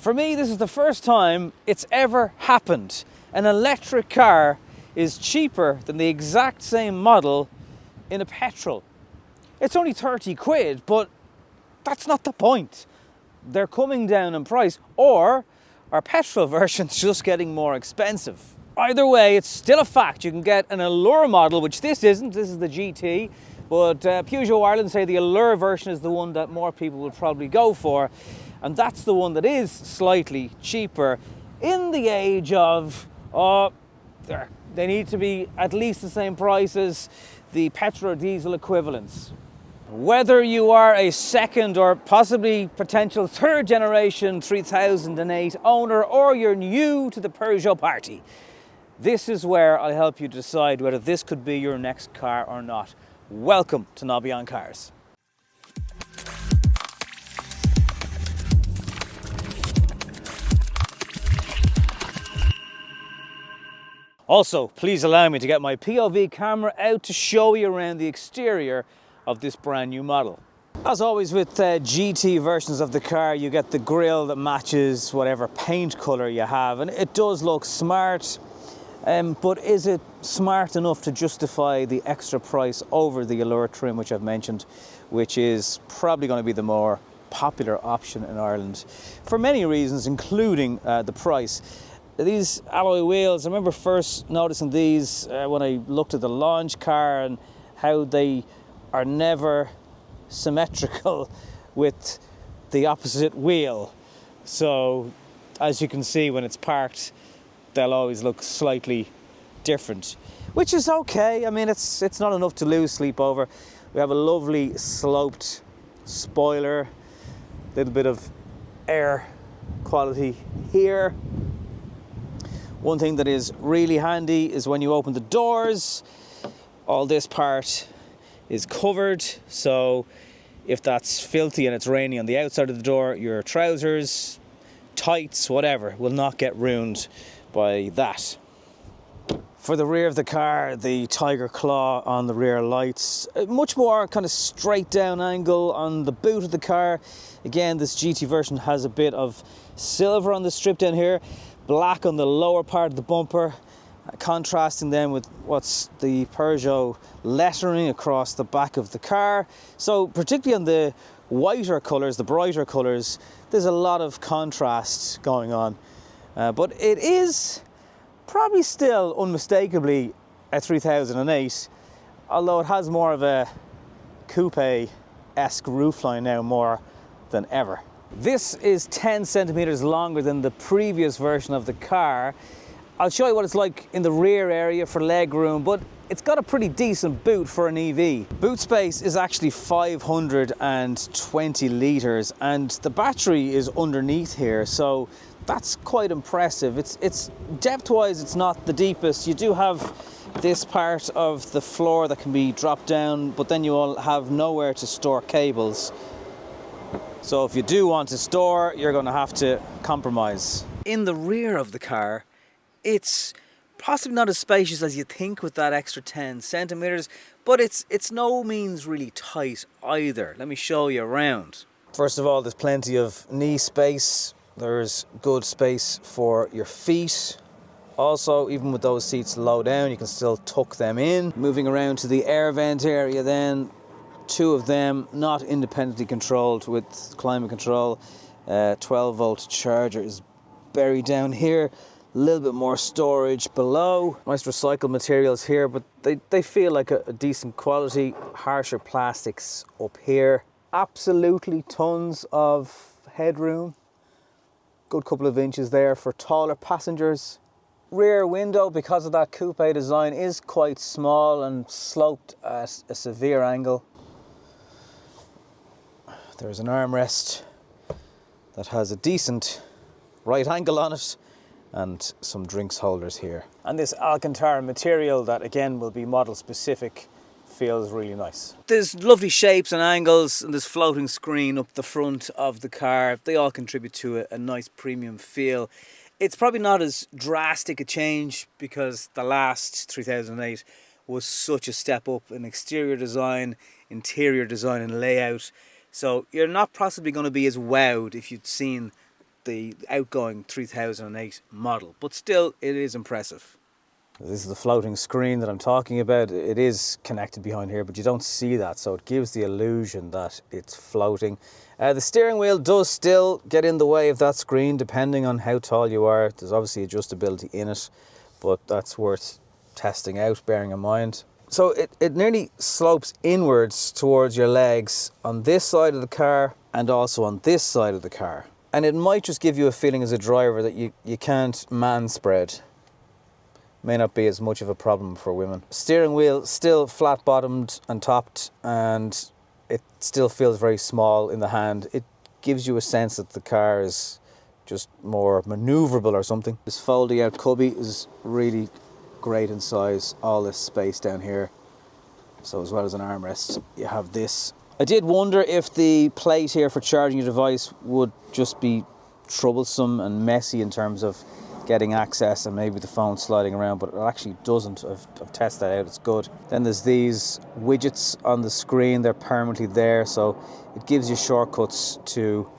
For me, this is the first time it's ever happened. An electric car is cheaper than the exact same model in a petrol. It's only 30 quid, but that's not the point. They're coming down in price, or our petrol version's just getting more expensive. Either way, it's still a fact. You can get an Allure model, which this isn't, this is the GT, but Peugeot Ireland say the Allure version is the one that more people will probably go for, and that's the one that is slightly cheaper in the age of, they need to be at least the same price as the petrol or diesel equivalents. Whether you are a second or possibly potential third generation 3008 owner, or you're new to the Peugeot party, this is where I'll help you decide whether this could be your next car or not. Welcome to Nobby on Cars. Also, please allow me to get my POV camera out to show you around the exterior of this brand new model. As always with GT versions of the car, you get the grille that matches whatever paint colour you have, and it does look smart, but is it smart enough to justify the extra price over the Allure trim, which I've mentioned, which is probably going to be the more popular option in Ireland for many reasons, including the price. These alloy wheels, I remember first noticing these when I looked at the launch car and how they are never symmetrical with the opposite wheel. So as you can see, when it's parked, they'll always look slightly different, which is okay. I mean, it's not enough to lose sleep over. We have a lovely sloped spoiler, a little bit of air quality here. One thing that is really handy is when you open the doors, all this part is covered, so if that's filthy and it's raining on the outside of the door, your trousers, tights, whatever, will not get ruined by that. For the rear of the car, the Tiger Claw on the rear lights, a much more kind of straight down angle on the boot of the car. Again, this GT version has a bit of silver on the strip down here, black on the lower part of the bumper, contrasting them with what's the Peugeot lettering across the back of the car. So particularly on the whiter colours, the brighter colours, there's a lot of contrast going on. But it is probably still unmistakably a 3008, although it has more of a coupe-esque roofline now more than ever. This is 10 centimetres longer than the previous version of the car. I'll show you what it's like in the rear area for leg room, but it's got a pretty decent boot for an EV. Boot space is actually 520 litres, and the battery is underneath here, so that's quite impressive. It's depth-wise, it's not the deepest. You do have this part of the floor that can be dropped down, but then you all have nowhere to store cables. So if you do want to store, you're going to have to compromise. In the rear of the car, it's possibly not as spacious as you think with that extra 10 centimetres, but it's no means really tight either. Let me show you around. First of all, there's plenty of knee space. There's good space for your feet. Also, even with those seats low down, you can still tuck them in. Moving around to the air vent area then, two of them not independently controlled with climate control. 12-volt charger is buried down here. A little bit more storage below. Nice recycled materials here, but they feel like a decent quality. Harsher plastics up here. Absolutely tons of headroom. Good couple of inches there for taller passengers. Rear window, because of that coupe design, is quite small and sloped at a severe angle. There's an armrest that has a decent right angle on it, and some drinks holders here. And this Alcantara material that again will be model specific feels really nice. There's lovely shapes and angles, and this floating screen up the front of the car. They all contribute to a nice premium feel. It's probably not as drastic a change because the last 3008 was such a step up in exterior design, interior design and layout. So you're not possibly going to be as wowed if you'd seen the outgoing 3008 model, but still it is impressive. This is the floating screen that I'm talking about. It is connected behind here, but you don't see that, so it gives the illusion that it's floating. The steering wheel does still get in the way of that screen depending on how tall you are. There's obviously adjustability in it, but that's worth testing out, bearing in mind. So it nearly slopes inwards towards your legs on this side of the car and also on this side of the car. And it might just give you a feeling as a driver that you can't man spread. May not be as much of a problem for women. Steering wheel still flat bottomed and topped, and it still feels very small in the hand. It gives you a sense that the car is just more maneuverable or something. This folding out cubby is really great in size. All this space down here. So as well as an armrest, you have this. I did wonder if the plate here for charging your device would just be troublesome and messy in terms of getting access and maybe the phone sliding around, but it actually doesn't. I've tested that out, it's good. Then there's these widgets on the screen, they're permanently there, so it gives you shortcuts to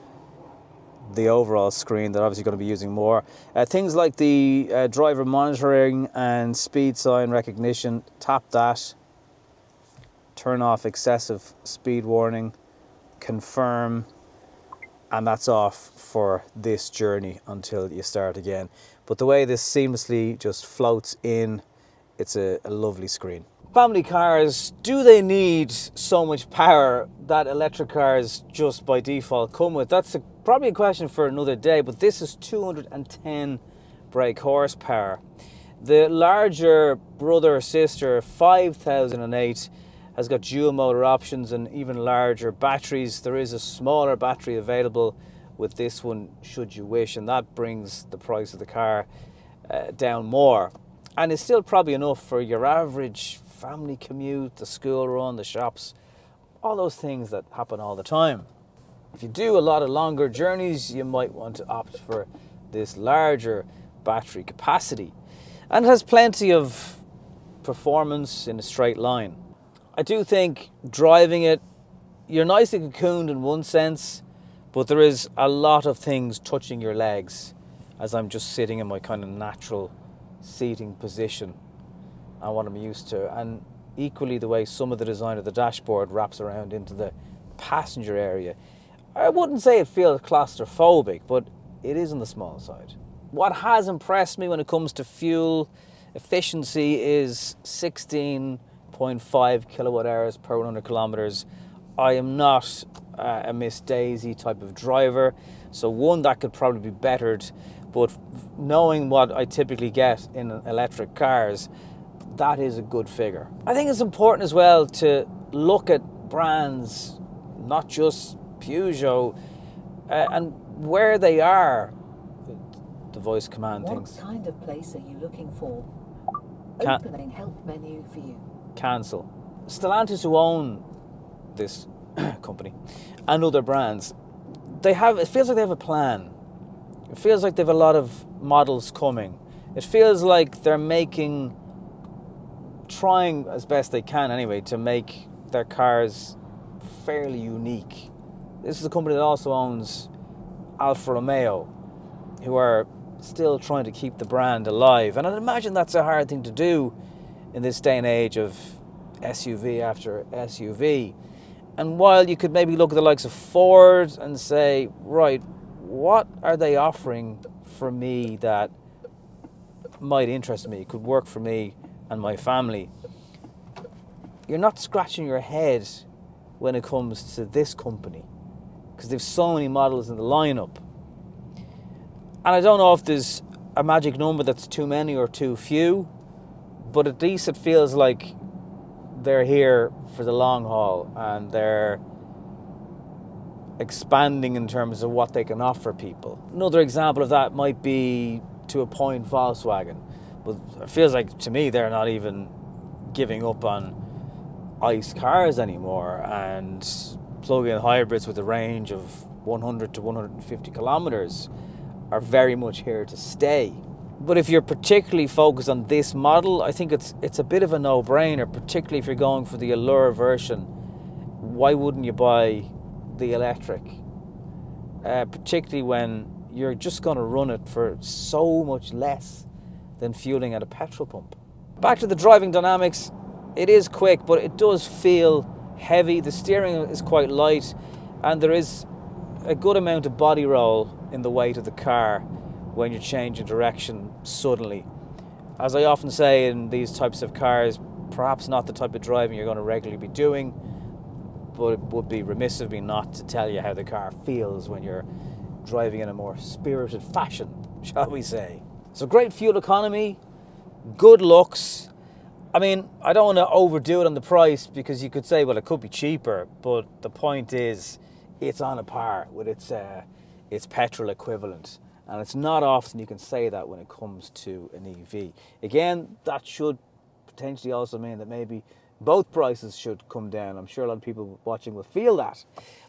the overall screen that I'm obviously going to be using more. Things like the driver monitoring and speed sign recognition, tap that, turn off excessive speed warning, confirm, and that's off for this journey until you start again. But the way this seamlessly just floats in, it's a lovely screen. Family cars, do they need so much power that electric cars just by default come with? That's probably a question for another day, but this is 210 brake horsepower. The larger brother or sister 5008 has got dual motor options and even larger batteries. There is a smaller battery available with this one should you wish, and that brings the price of the car down more, and it's still probably enough for your average family commute, the school run, the shops, all those things that happen all the time. If you do a lot of longer journeys, you might want to opt for this larger battery capacity, and it has plenty of performance in a straight line. I do think driving it, you're nicely cocooned in one sense, but there is a lot of things touching your legs as I'm just sitting in my kind of natural seating position and what I'm used to. And equally the way some of the design of the dashboard wraps around into the passenger area. I wouldn't say it feels claustrophobic, but it is on the small side. What has impressed me when it comes to fuel efficiency is 16.5 kilowatt hours per 100 kilometers. I am not a Miss Daisy type of driver, so one, that could probably be bettered, but knowing what I typically get in electric cars, that is a good figure. I think it's important as well to look at brands, not just Peugeot, and where they are. The voice command things. What kind of place are you looking for? Opening help menu for you. Cancel. Stellantis, who own this company and other brands, it feels like they have a plan. It feels like they have a lot of models coming. It feels like they're trying as best they can anyway to make their cars fairly unique. This is a company that also owns Alfa Romeo, who are still trying to keep the brand alive, and I'd imagine that's a hard thing to do in this day and age of SUV after SUV. And while you could maybe look at the likes of Ford and say, right, what are they offering for me that might interest me, could work for me and my family, you're not scratching your head when it comes to this company, because they've so many models in the lineup. And I don't know if there's a magic number that's too many or too few, but at least it feels like they're here for the long haul and they're expanding in terms of what they can offer people. Another example of that might be, to a point, Volkswagen, but it feels like to me they're not even giving up on ICE cars anymore, and plug-in hybrids with a range of 100 to 150 kilometers are very much here to stay. But if you're particularly focused on this model, I think it's a bit of a no-brainer, particularly if you're going for the Allure version. Why wouldn't you buy the electric? Particularly when you're just going to run it for so much less than fueling at a petrol pump. Back to the driving dynamics, it is quick, but it does feel heavy. The steering is quite light, and there is a good amount of body roll in the weight of the car when you're changing direction suddenly. As I often say in these types of cars, perhaps not the type of driving you're going to regularly be doing, but it would be remiss of me not to tell you how the car feels when you're driving in a more spirited fashion, shall we say. So great fuel economy, good looks. I mean, I don't want to overdo it on the price, because you could say, well, it could be cheaper, but the point is it's on a par with its petrol equivalent. And it's not often you can say that when it comes to an EV. Again, that should potentially also mean that maybe both prices should come down. I'm sure a lot of people watching will feel that.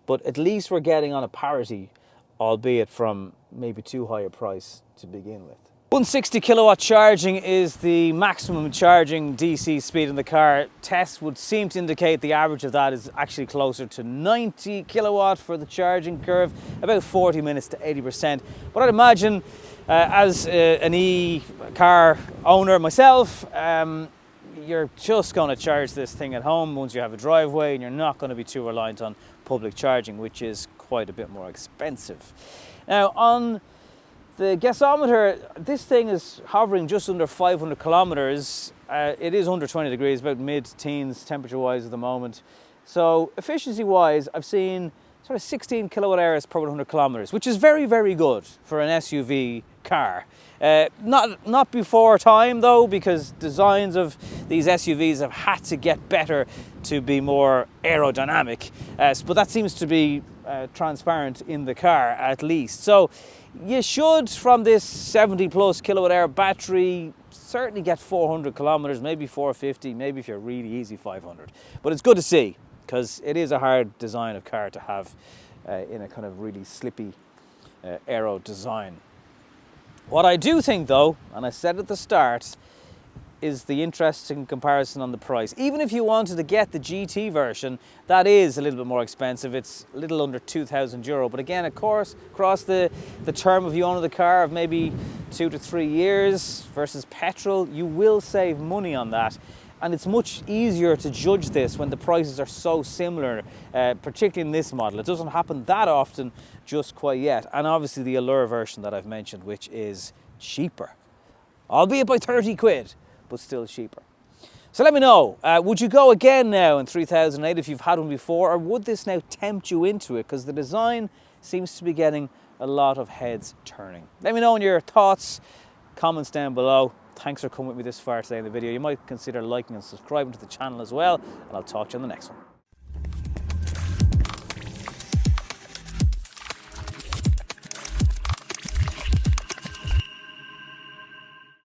But at least we're getting on a parity, albeit from maybe too high a price to begin with. 160 kilowatt charging is the maximum charging DC speed in the car. Tests would seem to indicate the average of that is actually closer to 90 kilowatt for the charging curve, about 40 minutes to 80%. But I'd imagine as an e-car owner myself, you're just going to charge this thing at home once you have a driveway, and you're not going to be too reliant on public charging, which is quite a bit more expensive. Now, on the gasometer, this thing is hovering just under 500 kilometers. It is under 20 degrees, about mid-teens temperature-wise at the moment. So efficiency-wise, I've seen sort of 16 kilowatt hours per 100 kilometers, which is very, very good for an SUV car. Not before time though, because designs of these SUVs have had to get better to be more aerodynamic. But that seems to be transparent in the car at least. So you should, from this 70 plus kilowatt hour battery, certainly get 400 kilometers, maybe 450, maybe if you're really easy 500. But it's good to see, because it is a hard design of car to have in a kind of really slippy aero design. What I do think though, and I said at the start, is the interesting comparison on the price. Even if you wanted to get the GT version, that is a little bit more expensive. It's a little under €2,000. But again, of course, across the term of you owning the car of maybe 2 to 3 years versus petrol, you will save money on that. And it's much easier to judge this when the prices are so similar, particularly in this model. It doesn't happen that often just quite yet. And obviously the Allure version that I've mentioned, which is cheaper, albeit by 30 quid, but still cheaper. So let me know, would you go again now in 3008 if you've had one before, or would this now tempt you into it? Because the design seems to be getting a lot of heads turning. Let me know your thoughts, comments down below. Thanks for coming with me this far today in the video. You might consider liking and subscribing to the channel as well, and I'll talk to you on the next one.